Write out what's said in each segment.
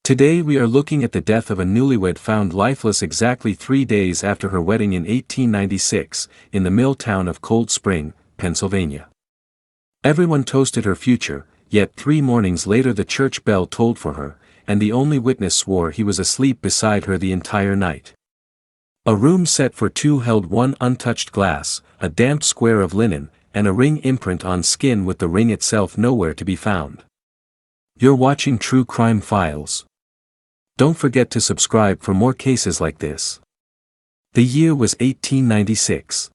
Today we are looking at the death of a newlywed found lifeless exactly 3 days after her wedding in 1896, in the mill town of Cold Spring, Pennsylvania. Everyone toasted her future, yet 3 mornings later the church bell tolled for her, and the only witness swore he was asleep beside her the entire night. A room set for 2 held 1 untouched glass, a damp square of linen, and a ring imprint on skin with the ring itself nowhere to be found. You're watching True Crime Files. Don't forget to subscribe for more cases like this. The year was 1896.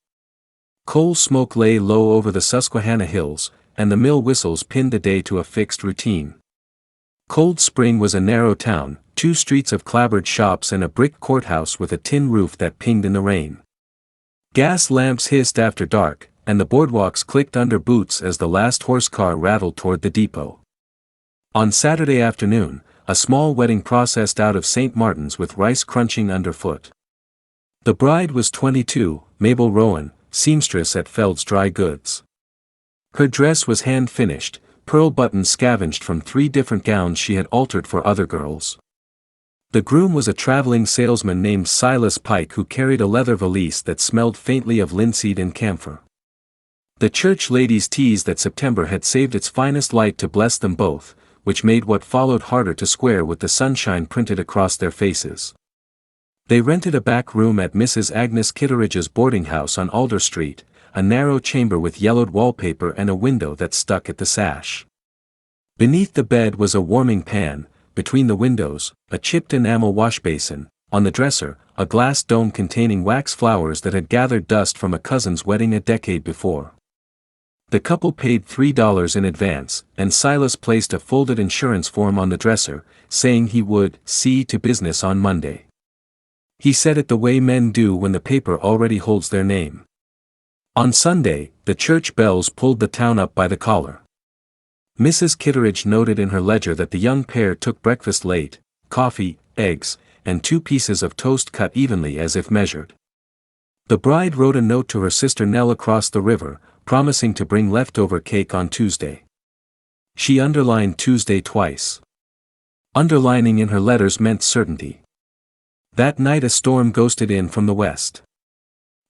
Coal smoke lay low over the Susquehanna Hills, and the mill whistles pinned the day to a fixed routine. Cold Spring was a narrow town, 2 streets of clapboard shops and a brick courthouse with a tin roof that pinged in the rain. Gas lamps hissed after dark, and the boardwalks clicked under boots as the last horse car rattled toward the depot. On Saturday afternoon, a small wedding processed out of St. Martin's with rice crunching underfoot. The bride was 22, Mabel Rowan, seamstress at Feld's Dry Goods. Her dress was hand-finished, pearl buttons scavenged from 3 different gowns she had altered for other girls. The groom was a traveling salesman named Silas Pike who carried a leather valise that smelled faintly of linseed and camphor. The church ladies teased that September had saved its finest light to bless them both, which made what followed harder to square with the sunshine printed across their faces. They rented a back room at Mrs. Agnes Kitteridge's boarding house on Alder Street, a narrow chamber with yellowed wallpaper and a window that stuck at the sash. Beneath the bed was a warming pan, between the windows, a chipped enamel washbasin, on the dresser, a glass dome containing wax flowers that had gathered dust from a cousin's wedding a decade before. The couple paid $3 in advance, and Silas placed a folded insurance form on the dresser, saying he would see to business on Monday. He said it the way men do when the paper already holds their name. On Sunday, the church bells pulled the town up by the collar. Mrs. Kitteridge noted in her ledger that the young pair took breakfast late, coffee, eggs, and 2 pieces of toast cut evenly as if measured. The bride wrote a note to her sister Nell across the river, promising to bring leftover cake on Tuesday. She underlined Tuesday twice. Underlining in her letters meant certainty. That night a storm ghosted in from the west.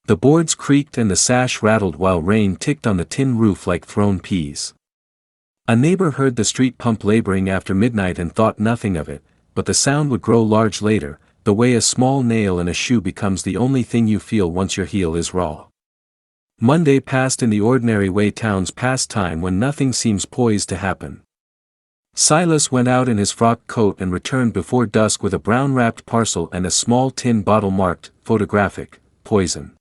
The boards creaked and the sash rattled while rain ticked on the tin roof like thrown peas. A neighbor heard the street pump laboring after midnight and thought nothing of it, but the sound would grow large later, the way a small nail in a shoe becomes the only thing you feel once your heel is raw. Monday passed in the ordinary way towns pass time when nothing seems poised to happen. Silas went out in his frock coat and returned before dusk with a brown-wrapped parcel and a small tin bottle marked, photographic, poison.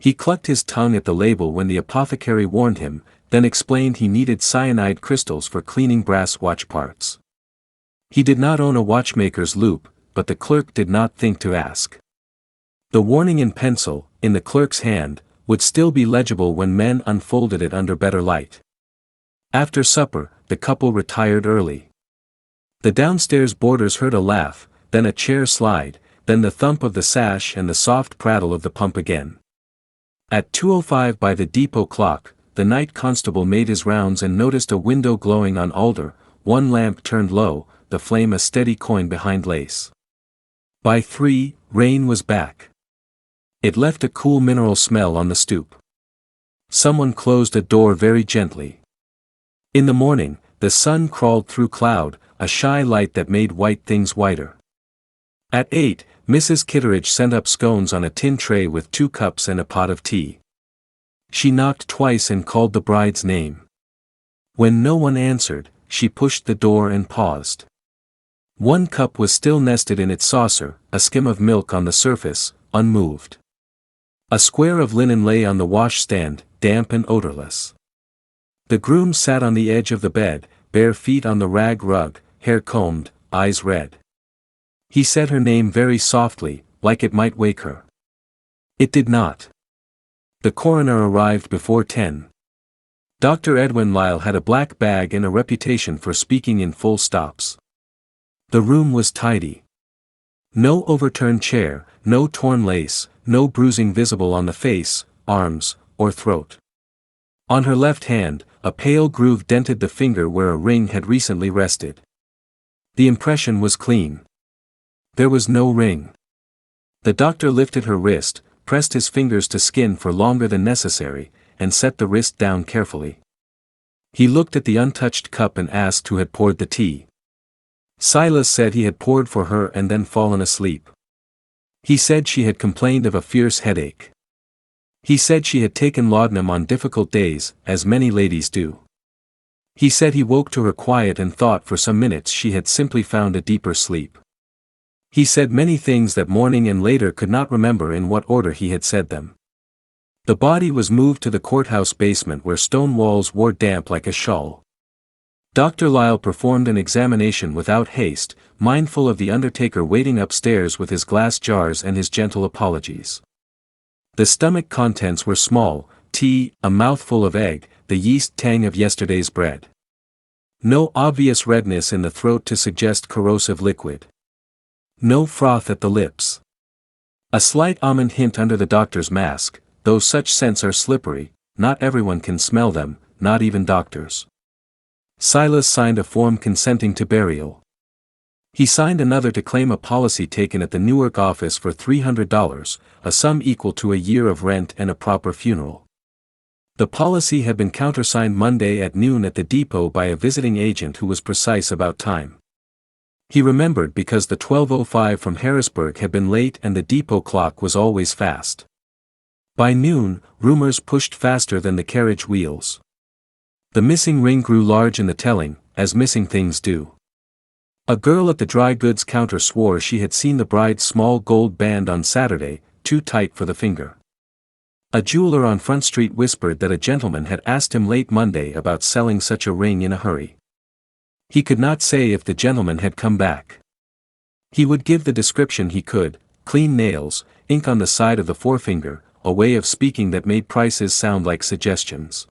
He clucked his tongue at the label when the apothecary warned him, then explained he needed cyanide crystals for cleaning brass watch parts. He did not own a watchmaker's loop, but the clerk did not think to ask. The warning in pencil, in the clerk's hand, would still be legible when men unfolded it under better light. After supper, the couple retired early. The downstairs boarders heard a laugh, then a chair slide, then the thump of the sash and the soft prattle of the pump again. At 2:05 by the depot clock, the night constable made his rounds and noticed a window glowing on Alder, 1 lamp turned low, the flame a steady coin behind lace. By 3, rain was back. It left a cool mineral smell on the stoop. Someone closed a door very gently. In the morning, the sun crawled through cloud, a shy light that made white things whiter. At 8, Mrs. Kitteridge sent up scones on a tin tray with 2 cups and a pot of tea. She knocked twice and called the bride's name. When no one answered, she pushed the door and paused. 1 cup was still nested in its saucer, a skim of milk on the surface, unmoved. A square of linen lay on the washstand, damp and odorless. The groom sat on the edge of the bed, bare feet on the rag rug, hair combed, eyes red. He said her name very softly, like it might wake her. It did not. The coroner arrived before 10. Dr. Edwin Lyle had a black bag and a reputation for speaking in full stops. The room was tidy. No overturned chair, no torn lace, no bruising visible on the face, arms, or throat. On her left hand, a pale groove dented the finger where a ring had recently rested. The impression was clean. There was no ring. The doctor lifted her wrist, pressed his fingers to skin for longer than necessary, and set the wrist down carefully. He looked at the untouched cup and asked who had poured the tea. Silas said he had poured for her and then fallen asleep. He said she had complained of a fierce headache. He said she had taken laudanum on difficult days, as many ladies do. He said he woke to her quiet and thought for some minutes she had simply found a deeper sleep. He said many things that morning and later could not remember in what order he had said them. The body was moved to the courthouse basement where stone walls wore damp like a shawl. Dr. Lyle performed an examination without haste, mindful of the undertaker waiting upstairs with his glass jars and his gentle apologies. The stomach contents were small: tea, a mouthful of egg, the yeast tang of yesterday's bread. No obvious redness in the throat to suggest corrosive liquid. No froth at the lips. A slight almond hint under the doctor's mask, though such scents are slippery, not everyone can smell them, not even doctors. Silas signed a form consenting to burial. He signed another to claim a policy taken at the Newark office for $300, a sum equal to a year of rent and a proper funeral. The policy had been countersigned Monday at noon at the depot by a visiting agent who was precise about time. He remembered because the 12:05 from Harrisburg had been late and the depot clock was always fast. By noon, rumors pushed faster than the carriage wheels. The missing ring grew large in the telling, as missing things do. A girl at the dry goods counter swore she had seen the bride's small gold band on Saturday, too tight for the finger. A jeweler on Front Street whispered that a gentleman had asked him late Monday about selling such a ring in a hurry. He could not say if the gentleman had come back. He would give the description he could: clean nails, ink on the side of the forefinger, a way of speaking that made prices sound like suggestions.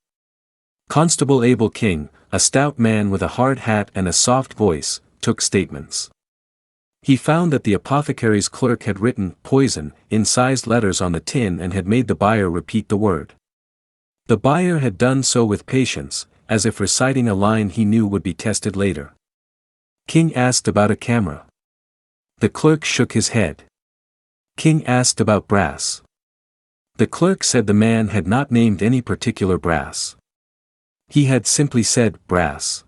Constable Abel King, a stout man with a hard hat and a soft voice, took statements. He found that the apothecary's clerk had written "poison" in sized letters on the tin and had made the buyer repeat the word. The buyer had done so with patience, as if reciting a line he knew would be tested later. King asked about a camera. The clerk shook his head. King asked about brass. The clerk said the man had not named any particular brass. He had simply said brass.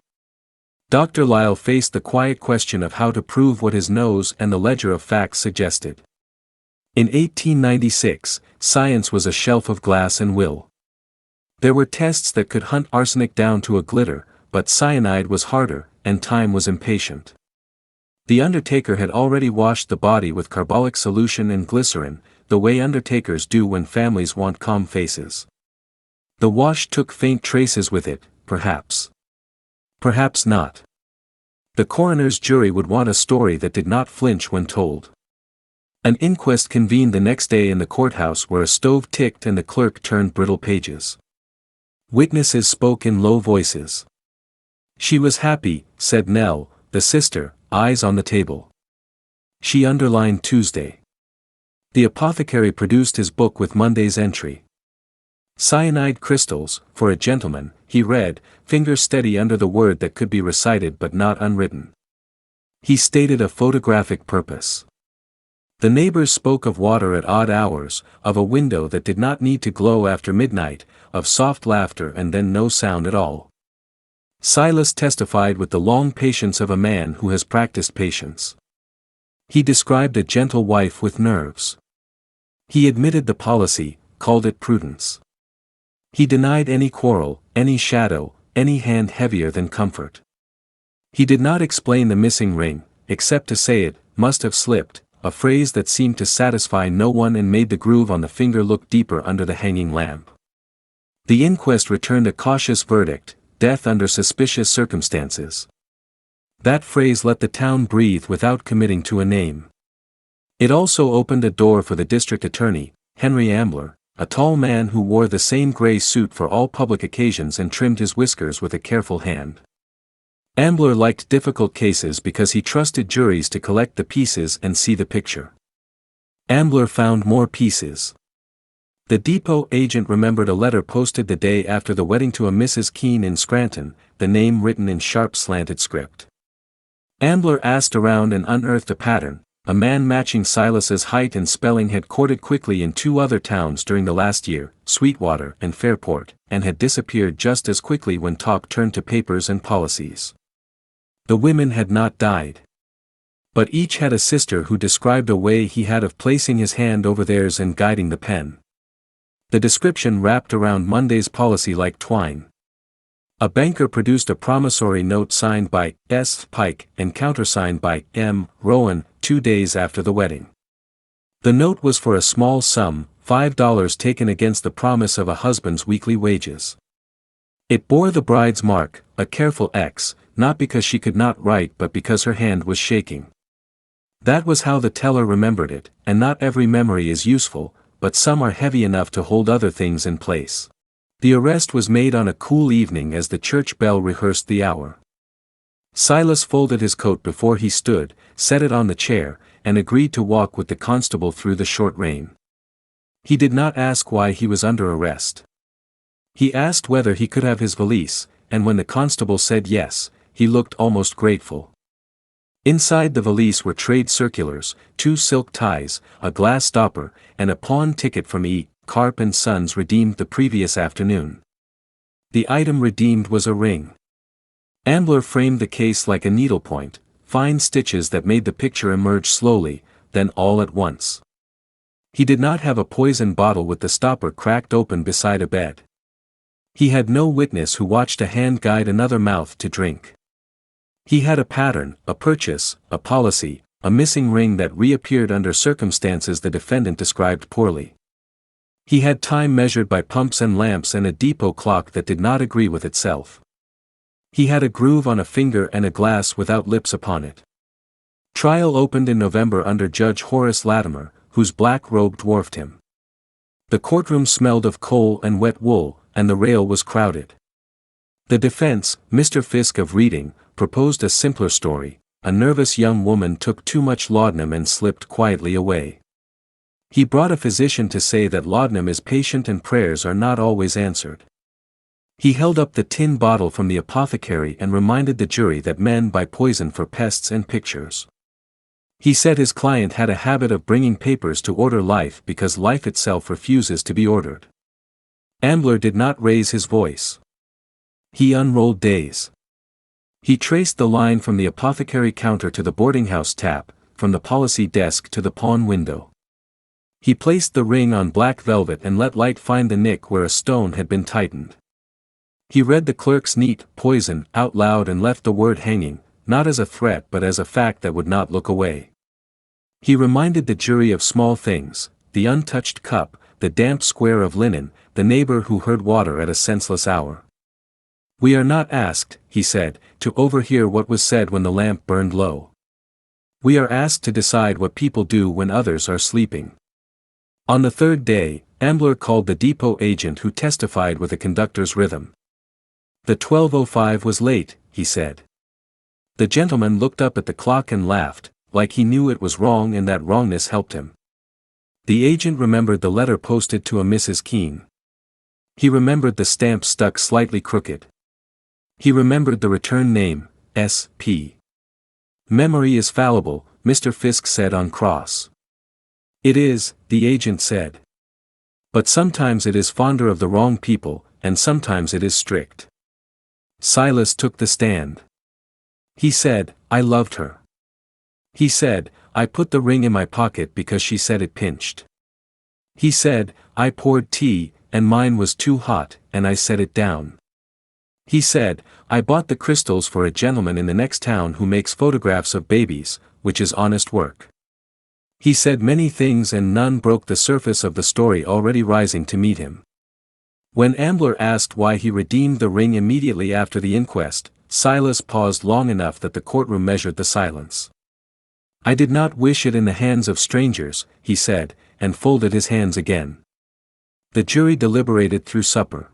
Dr. Lyle faced the quiet question of how to prove what his nose and the ledger of facts suggested. In 1896, science was a shelf of glass and will. There were tests that could hunt arsenic down to a glitter, but cyanide was harder, and time was impatient. The undertaker had already washed the body with carbolic solution and glycerin, the way undertakers do when families want calm faces. The wash took faint traces with it, perhaps. Perhaps not. The coroner's jury would want a story that did not flinch when told. An inquest convened the next day in the courthouse where a stove ticked and the clerk turned brittle pages. Witnesses spoke in low voices. "She was happy," said Nell, the sister, eyes on the table. She underlined Tuesday. The apothecary produced his book with Monday's entry. "Cyanide crystals, for a gentleman," he read, fingers steady under the word that could be recited but not unwritten. He stated a photographic purpose. The neighbors spoke of water at odd hours, of a window that did not need to glow after midnight, of soft laughter and then no sound at all. Silas testified with the long patience of a man who has practiced patience. He described a gentle wife with nerves. He admitted the policy, called it prudence. He denied any quarrel, any shadow, any hand heavier than comfort. He did not explain the missing ring, except to say it must have slipped, a phrase that seemed to satisfy no one and made the groove on the finger look deeper under the hanging lamp. The inquest returned a cautious verdict: death under suspicious circumstances. That phrase let the town breathe without committing to a name. It also opened a door for the district attorney, Henry Ambler, a tall man who wore the same gray suit for all public occasions and trimmed his whiskers with a careful hand. Ambler liked difficult cases because he trusted juries to collect the pieces and see the picture. Ambler found more pieces. The depot agent remembered a letter posted the day after the wedding to a Mrs. Keene in Scranton, the name written in sharp slanted script. Ambler asked around and unearthed a pattern. A man matching Silas's height and spelling had courted quickly in 2 other towns during the last year, Sweetwater and Fairport, and had disappeared just as quickly when talk turned to papers and policies. The women had not died. But each had a sister who described a way he had of placing his hand over theirs and guiding the pen. The description wrapped around Monday's policy like twine. A banker produced a promissory note signed by S. Pike and countersigned by M. Rowan 2 days after the wedding. The note was for a small sum, $5 taken against the promise of a husband's weekly wages. It bore the bride's mark, a careful X, not because she could not write but because her hand was shaking. That was how the teller remembered it, and not every memory is useful, but some are heavy enough to hold other things in place. The arrest was made on a cool evening as the church bell rehearsed the hour. Silas folded his coat before he stood, set it on the chair, and agreed to walk with the constable through the short rain. He did not ask why he was under arrest. He asked whether he could have his valise, and when the constable said yes, he looked almost grateful. Inside the valise were trade circulars, 2 silk ties, a glass stopper, and a pawn ticket from E. Carp & Sons redeemed the previous afternoon. The item redeemed was a ring. Ambler framed the case like a needlepoint, fine stitches that made the picture emerge slowly, then all at once. He did not have a poison bottle with the stopper cracked open beside a bed. He had no witness who watched a hand guide another mouth to drink. He had a pattern, a purchase, a policy, a missing ring that reappeared under circumstances the defendant described poorly. He had time measured by pumps and lamps and a depot clock that did not agree with itself. He had a groove on a finger and a glass without lips upon it. Trial opened in November under Judge Horace Latimer, whose black robe dwarfed him. The courtroom smelled of coal and wet wool, and the rail was crowded. The defense, Mr. Fisk of Reading, proposed a simpler story. A nervous young woman took too much laudanum and slipped quietly away. He brought a physician to say that laudanum is patient and prayers are not always answered. He held up the tin bottle from the apothecary and reminded the jury that men buy poison for pests and pictures. He said his client had a habit of bringing papers to order life because life itself refuses to be ordered. Ambler did not raise his voice. He unrolled days. He traced the line from the apothecary counter to the boardinghouse tap, from the policy desk to the pawn window. He placed the ring on black velvet and let light find the nick where a stone had been tightened. He read the clerk's neat poison out loud and left the word hanging, not as a threat but as a fact that would not look away. He reminded the jury of small things, the untouched cup, the damp square of linen, the neighbor who heard water at a senseless hour. We are not asked, he said, to overhear what was said when the lamp burned low. We are asked to decide what people do when others are sleeping. On the 3rd day, Ambler called the depot agent who testified with a conductor's rhythm. The 12:05 was late, he said. The gentleman looked up at the clock and laughed, like he knew it was wrong and that wrongness helped him. The agent remembered the letter posted to a Mrs. Keene. He remembered the stamp stuck slightly crooked. He remembered the return name, S.P. Memory is fallible, Mr. Fisk said on cross. It is, the agent said. But sometimes it is fonder of the wrong people, and sometimes it is strict. Silas took the stand. He said, I loved her. He said, I put the ring in my pocket because she said it pinched. He said, I poured tea, and mine was too hot, and I set it down. He said, I bought the crystals for a gentleman in the next town who makes photographs of babies, which is honest work. He said many things and none broke the surface of the story already rising to meet him. When Ambler asked why he redeemed the ring immediately after the inquest, Silas paused long enough that the courtroom measured the silence. I did not wish it in the hands of strangers, he said, and folded his hands again. The jury deliberated through supper.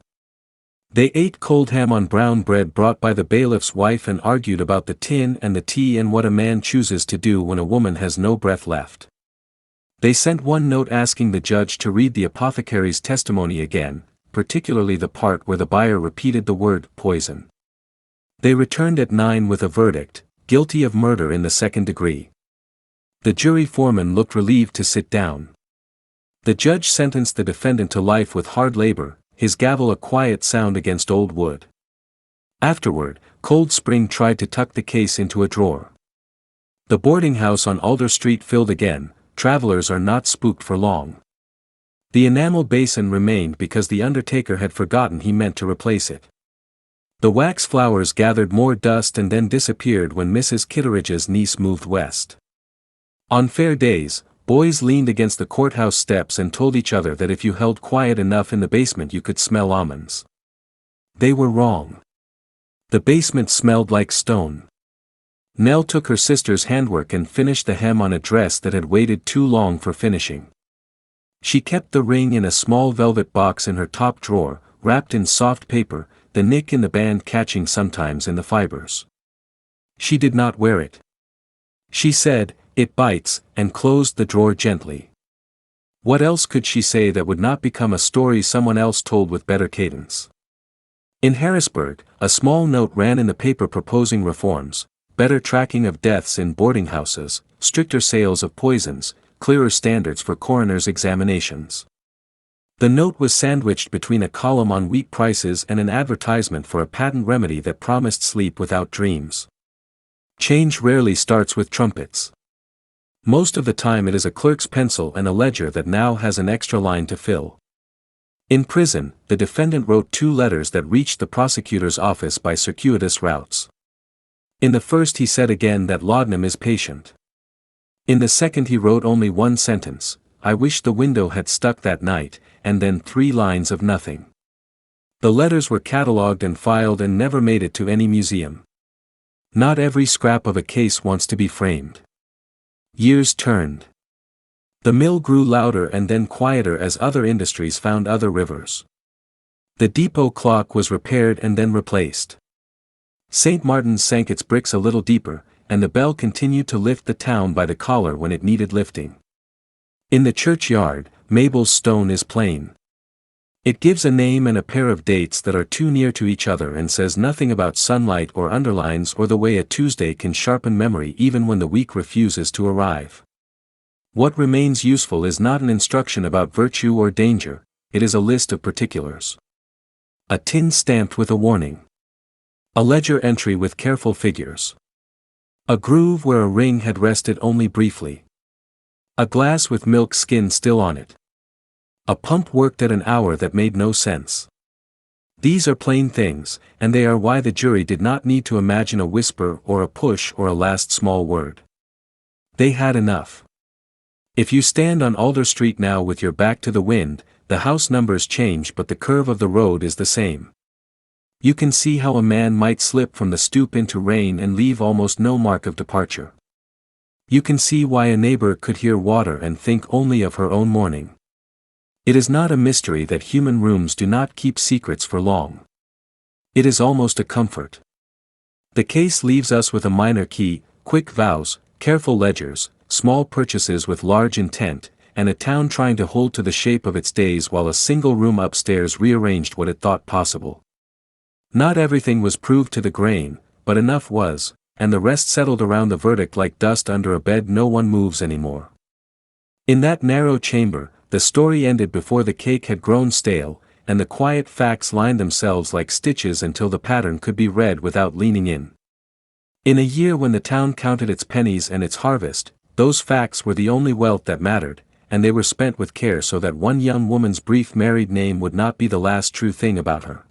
They ate cold ham on brown bread brought by the bailiff's wife and argued about the tin and the tea and what a man chooses to do when a woman has no breath left. They sent one note asking the judge to read the apothecary's testimony again, particularly the part where the buyer repeated the word poison. They returned at 9 with a verdict, guilty of murder in the second degree. The jury foreman looked relieved to sit down. The judge sentenced the defendant to life with hard labor, his gavel a quiet sound against old wood. Afterward, Cold Spring tried to tuck the case into a drawer. The boarding house on Alder Street filled again. Travelers are not spooked for long. The enamel basin remained because the undertaker had forgotten he meant to replace it. The wax flowers gathered more dust and then disappeared when Mrs. Kitteridge's niece moved west. On fair days, boys leaned against the courthouse steps and told each other that if you held quiet enough in the basement you could smell almonds. They were wrong. The basement smelled like stone. Nell took her sister's handwork and finished the hem on a dress that had waited too long for finishing. She kept the ring in a small velvet box in her top drawer, wrapped in soft paper, the nick in the band catching sometimes in the fibers. She did not wear it. She said, "It bites," and closed the drawer gently. What else could she say that would not become a story someone else told with better cadence? In Harrisburg, a small note ran in the paper proposing reforms: better tracking of deaths in boarding houses, stricter sales of poisons, clearer standards for coroners' examinations. The note was sandwiched between a column on wheat prices and an advertisement for a patent remedy that promised sleep without dreams. Change rarely starts with trumpets. Most of the time it is a clerk's pencil and a ledger that now has an extra line to fill. In prison, the defendant wrote 2 letters that reached the prosecutor's office by circuitous routes. In the first he said again that laudanum is patient. In the second he wrote only 1 sentence, "I wish the window had stuck that night," and then 3 lines of nothing. The letters were catalogued and filed and never made it to any museum. Not every scrap of a case wants to be framed. Years turned. The mill grew louder and then quieter as other industries found other rivers. The depot clock was repaired and then replaced. St. Martin's sank its bricks a little deeper, and the bell continued to lift the town by the collar when it needed lifting. In the churchyard, Mabel's stone is plain. It gives a name and a pair of dates that are too near to each other and says nothing about sunlight or underlines or the way a Tuesday can sharpen memory even when the week refuses to arrive. What remains useful is not an instruction about virtue or danger, it is a list of particulars. A tin stamped with a warning. A ledger entry with careful figures. A groove where a ring had rested only briefly. A glass with milk skin still on it. A pump worked at an hour that made no sense. These are plain things, and they are why the jury did not need to imagine a whisper or a push or a last small word. They had enough. If you stand on Alder Street now with your back to the wind, the house numbers change but the curve of the road is the same. You can see how a man might slip from the stoop into rain and leave almost no mark of departure. You can see why a neighbor could hear water and think only of her own mourning. It is not a mystery that human rooms do not keep secrets for long. It is almost a comfort. The case leaves us with a minor key, quick vows, careful ledgers, small purchases with large intent, and a town trying to hold to the shape of its days while a single room upstairs rearranged what it thought possible. Not everything was proved to the grain, but enough was, and the rest settled around the verdict like dust under a bed no one moves anymore. In that narrow chamber, the story ended before the cake had grown stale, and the quiet facts lined themselves like stitches until the pattern could be read without leaning in. In a year when the town counted its pennies and its harvest, those facts were the only wealth that mattered, and they were spent with care so that one young woman's brief married name would not be the last true thing about her.